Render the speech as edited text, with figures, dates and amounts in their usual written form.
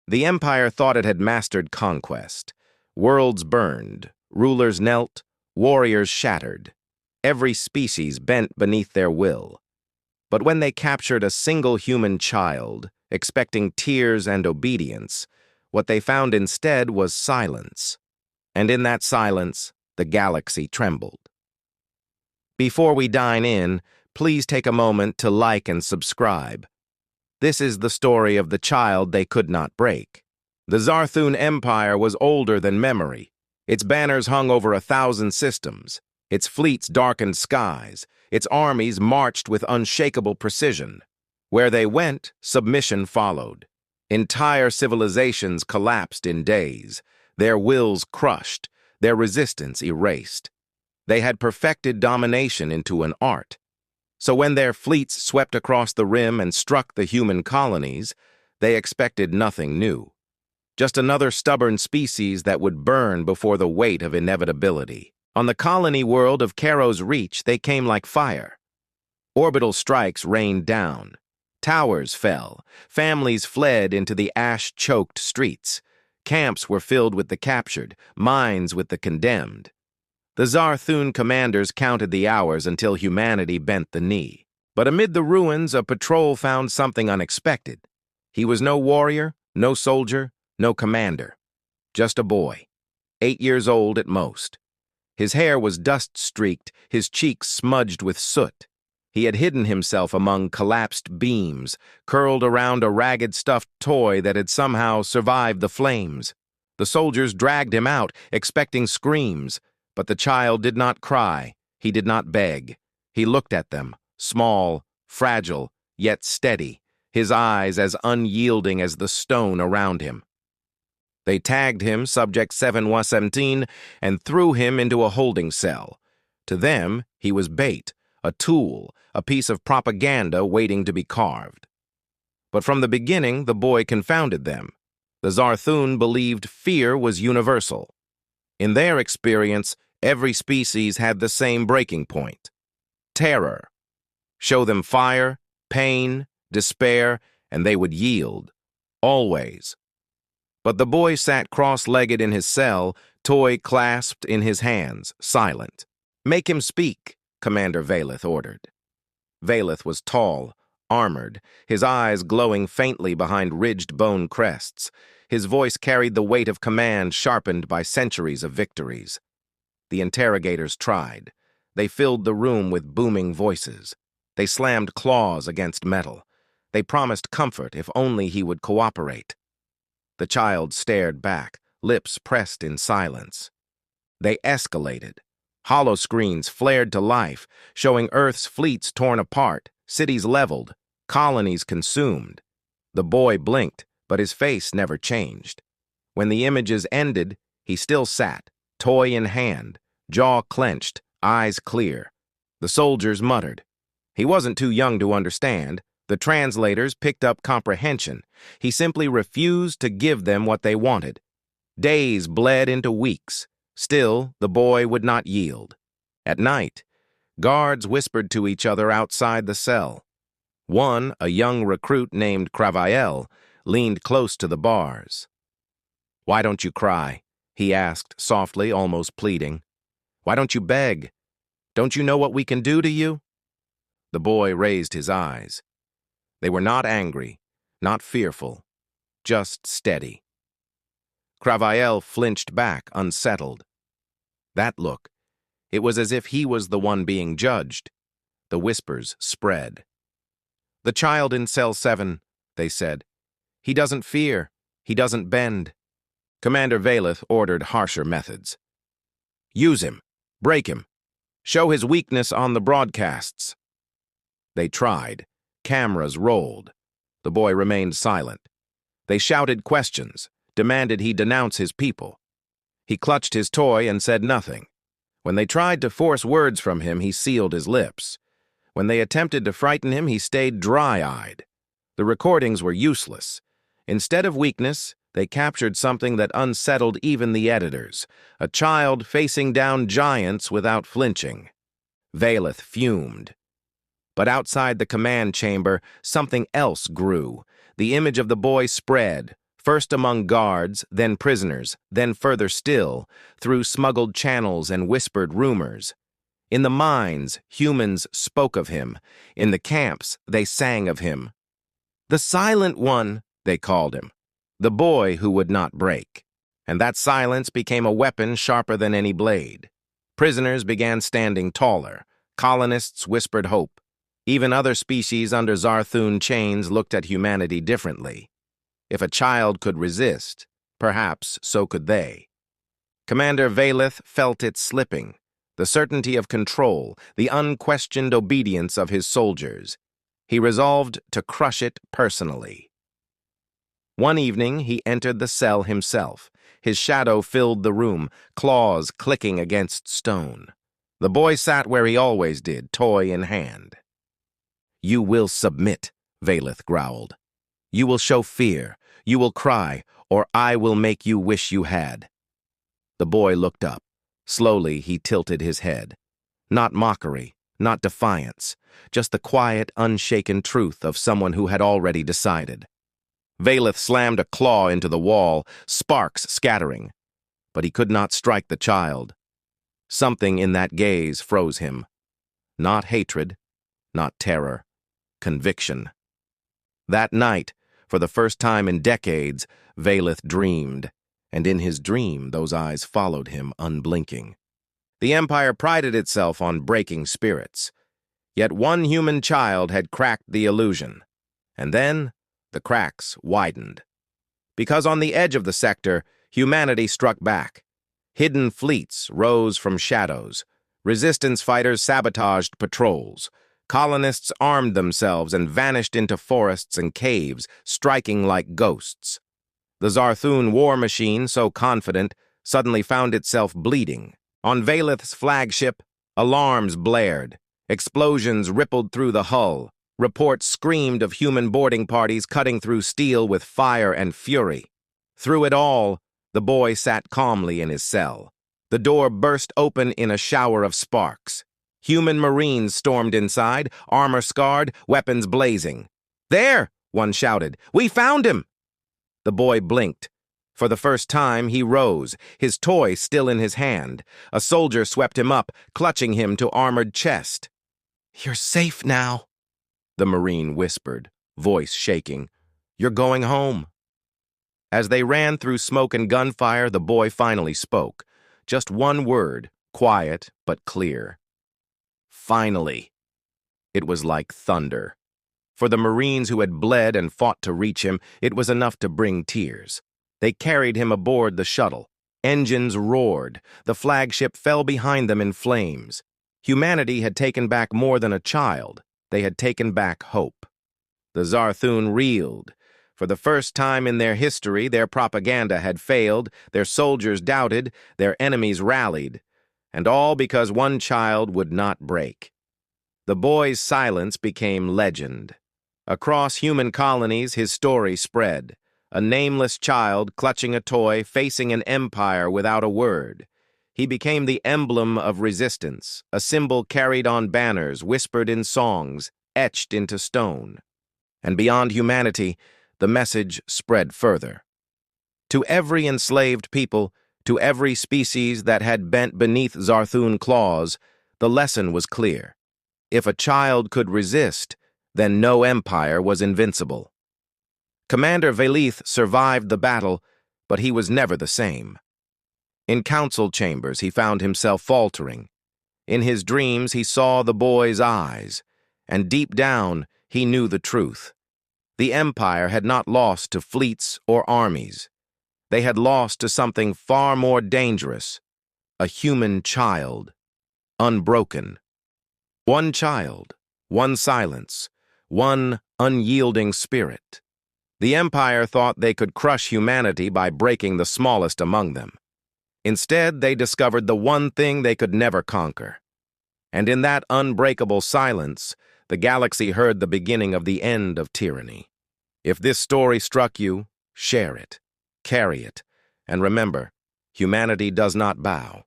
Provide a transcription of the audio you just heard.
The Empire thought it had mastered conquest. Worlds burned, rulers knelt, warriors shattered. Every species bent beneath their will. But when they captured a single human child, expecting tears and obedience, what they found instead was silence. And in that silence, the galaxy trembled. Before we dine in, please take a moment to like and subscribe. This is the story of the child they could not break. The Zarthun Empire was older than memory. Its banners hung over 1,000 systems. Its fleets darkened skies. Its armies marched with unshakable precision. Where they went, submission followed. Entire civilizations collapsed in days, their wills crushed, their resistance erased. They had perfected domination into an art. So when their fleets swept across the rim and struck the human colonies, they expected nothing new. Just another stubborn species that would burn before the weight of inevitability. On the colony world of Caro's Reach, they came like fire. Orbital strikes rained down. Towers fell. Families fled into the ash-choked streets. Camps were filled with the captured, mines with the condemned. The Zarthun commanders counted the hours until humanity bent the knee. But amid the ruins, a patrol found something unexpected. He was no warrior, no soldier, no commander. Just a boy, 8 years old at most. His hair was dust-streaked, his cheeks smudged with soot. He had hidden himself among collapsed beams, curled around a ragged stuffed toy that had somehow survived the flames. The soldiers dragged him out, expecting screams. But the child did not cry, he did not beg. He looked at them, small, fragile, yet steady, his eyes as unyielding as the stone around him. They tagged him Subject 717 and threw him into a holding cell. To them, he was bait, a tool, a piece of propaganda waiting to be carved. But from the beginning, the boy confounded them. The Zarthun believed fear was universal. In their experience, every species had the same breaking point: terror. Show them fire, pain, despair, and they would yield. Always. But the boy sat cross-legged in his cell, toy clasped in his hands, silent. "Make him speak," Commander Valeth ordered. Valeth was tall, armored, his eyes glowing faintly behind ridged bone crests. His voice carried the weight of command sharpened by centuries of victories. The interrogators tried. They filled the room with booming voices. They slammed claws against metal. They promised comfort if only he would cooperate. The child stared back, lips pressed in silence. They escalated. Holoscreens flared to life, showing Earth's fleets torn apart, cities leveled, colonies consumed. The boy blinked, but his face never changed. When the images ended, he still sat, toy in hand, jaw clenched, eyes clear. The soldiers muttered. He wasn't too young to understand. The translators picked up comprehension. He simply refused to give them what they wanted. Days bled into weeks. Still, the boy would not yield. At night, guards whispered to each other outside the cell. One, a young recruit named Cravael, leaned close to the bars. "Why don't you cry?" he asked softly, almost pleading. "Why don't you beg? Don't you know what we can do to you?" The boy raised his eyes. They were not angry, not fearful, just steady. Cravael flinched back, unsettled. That look, it was as if he was the one being judged. The whispers spread. "The child in cell 7, they said. He doesn't fear, he doesn't bend." Commander Valeth ordered harsher methods. "Use him, break him, show his weakness on the broadcasts." They tried. Cameras rolled. The boy remained silent. They shouted questions, demanded he denounce his people. He clutched his toy and said nothing. When they tried to force words from him, he sealed his lips. When they attempted to frighten him, he stayed dry-eyed. The recordings were useless. Instead of weakness, they captured something that unsettled even the editors, a child facing down giants without flinching. Valeth fumed. But outside the command chamber, something else grew. The image of the boy spread, First among guards, then prisoners, then further still, through smuggled channels and whispered rumors. In the mines, humans spoke of him. In the camps, they sang of him. The Silent One, they called him. The boy who would not break. And that silence became a weapon sharper than any blade. Prisoners began standing taller. Colonists whispered hope. Even other species under Zarthun chains looked at humanity differently. If a child could resist, perhaps so could they. Commander Valith felt it slipping. The certainty of control, the unquestioned obedience of his soldiers. He resolved to crush it personally. One evening, he entered the cell himself. His shadow filled the room, claws clicking against stone. The boy sat where he always did, toy in hand. "You will submit," Valith growled. "You will show fear, you will cry, or I will make you wish you had." The boy looked up. Slowly, he tilted his head. Not mockery, not defiance, just the quiet, unshaken truth of someone who had already decided. Valith slammed a claw into the wall, sparks scattering. But he could not strike the child. Something in that gaze froze him. Not hatred, not terror, conviction. That night, for the first time in decades, Valith dreamed, and in his dream those eyes followed him unblinking. The Empire prided itself on breaking spirits. Yet one human child had cracked the illusion. And then, the cracks widened. Because on the edge of the sector, humanity struck back. Hidden fleets rose from shadows. Resistance fighters sabotaged patrols. Colonists armed themselves and vanished into forests and caves, striking like ghosts. The Zarthun war machine, so confident, suddenly found itself bleeding. On Valith's flagship, alarms blared. Explosions rippled through the hull. Reports screamed of human boarding parties cutting through steel with fire and fury. Through it all, the boy sat calmly in his cell. The door burst open in a shower of sparks. Human Marines stormed inside, armor scarred, weapons blazing. "There!" one shouted. "We found him!" The boy blinked. For the first time, he rose, his toy still in his hand. A soldier swept him up, clutching him to armored chest. "You're safe now," the Marine whispered, voice shaking. "You're going home." As they ran through smoke and gunfire, the boy finally spoke. Just one word, quiet but clear. "Finally." It was like thunder. For the Marines who had bled and fought to reach him, it was enough to bring tears. They carried him aboard the shuttle. Engines roared. The flagship fell behind them in flames. Humanity had taken back more than a child. They had taken back hope. The Zarthun reeled. For the first time in their history, their propaganda had failed, their soldiers doubted, their enemies rallied. And all because one child would not break. The boy's silence became legend. Across human colonies, his story spread. A nameless child clutching a toy, facing an empire without a word. He became the emblem of resistance, a symbol carried on banners, whispered in songs, etched into stone. And beyond humanity, the message spread further. To every enslaved people, to every species that had bent beneath Zarthun claws, the lesson was clear. If a child could resist, then no empire was invincible. Commander Valith survived the battle, but he was never the same. In council chambers, he found himself faltering. In his dreams, he saw the boy's eyes, and deep down, he knew the truth. The Empire had not lost to fleets or armies. They had lost to something far more dangerous, a human child, unbroken. One child, one silence, one unyielding spirit. The Empire thought they could crush humanity by breaking the smallest among them. Instead, they discovered the one thing they could never conquer. And in that unbreakable silence, the galaxy heard the beginning of the end of tyranny. If this story struck you, share it, carry it, and remember, humanity does not bow.